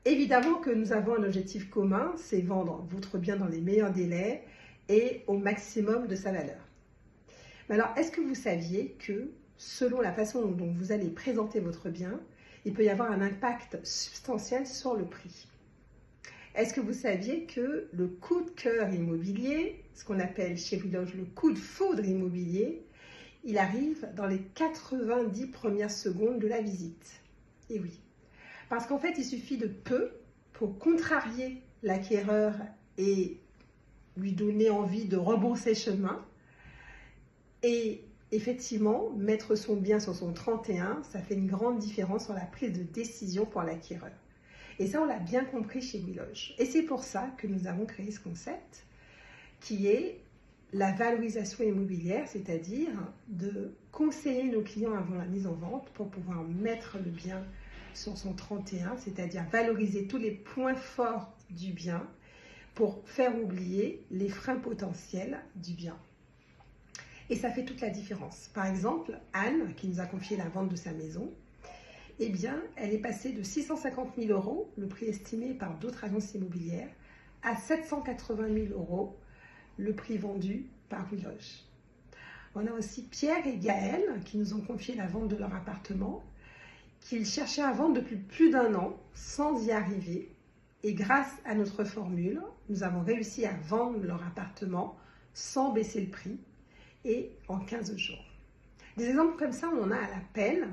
Évidemment que nous avons un objectif commun, c'est vendre votre bien dans les meilleurs délais et au maximum de sa valeur. Mais alors, est-ce que vous saviez que selon la façon dont vous allez présenter votre bien, il peut y avoir un impact substantiel sur le prix? Est-ce que vous saviez que le coup de cœur immobilier, ce qu'on appelle chez Willoge le coup de foudre immobilier, il arrive dans les 90 premières secondes de la visite? Et oui, parce qu'en fait, il suffit de peu pour contrarier l'acquéreur et lui donner envie de rebrousser chemin. Et effectivement, mettre son bien sur son 31, ça fait une grande différence sur la prise de décision pour l'acquéreur. Et ça, on l'a bien compris chez Willoge. Et c'est pour ça que nous avons créé ce concept qui est la valorisation immobilière, c'est-à-dire de conseiller nos clients avant la mise en vente pour pouvoir mettre le bien sur son 31, c'est-à-dire valoriser tous les points forts du bien pour faire oublier les freins potentiels du bien. Et ça fait toute la différence. Par exemple, Anne, qui nous a confié la vente de sa maison, eh bien, elle est passée de 650 000 €, le prix estimé par d'autres agences immobilières, à 780 000 €, le prix vendu par Willoge. On a aussi Pierre et Gaël qui nous ont confié la vente de leur appartement, qu'ils cherchaient à vendre depuis plus d'1 an sans y arriver. Et grâce à notre formule, nous avons réussi à vendre leur appartement sans baisser le prix et en 15 jours. Des exemples comme ça, on en a à l'appel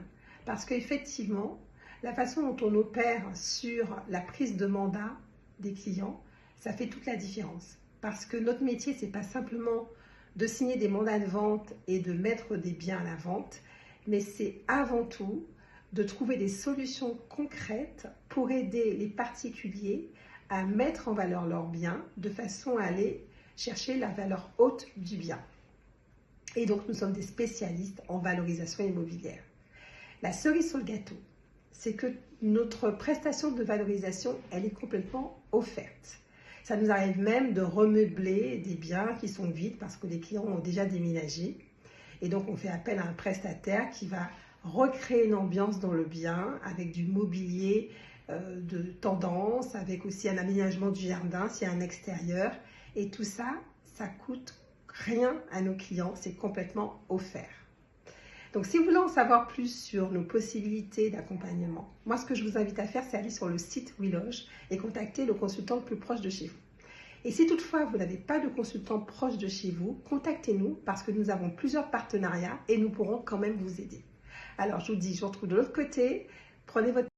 parce qu'effectivement, la façon dont on opère sur la prise de mandat des clients, ça fait toute la différence. Parce que notre métier, ce n'est pas simplement de signer des mandats de vente et de mettre des biens à la vente, mais c'est avant tout de trouver des solutions concrètes pour aider les particuliers à mettre en valeur leurs biens de façon à aller chercher la valeur haute du bien. Et donc, nous sommes des spécialistes en valorisation immobilière. La cerise sur le gâteau, c'est que notre prestation de valorisation, elle est complètement offerte. Ça nous arrive même de remeubler des biens qui sont vides parce que les clients ont déjà déménagé. Et donc, on fait appel à un prestataire qui va recréer une ambiance dans le bien avec du mobilier de tendance, avec aussi un aménagement du jardin s'il y a un extérieur. Et tout ça, ça coûte rien à nos clients, c'est complètement offert. Donc, si vous voulez en savoir plus sur nos possibilités d'accompagnement, moi, ce que je vous invite à faire, c'est aller sur le site Willoge et contacter le consultant le plus proche de chez vous. Et si toutefois, vous n'avez pas de consultant proche de chez vous, contactez-nous parce que nous avons plusieurs partenariats et nous pourrons quand même vous aider. Alors, je vous dis, je vous retrouve de l'autre côté. Prenez votre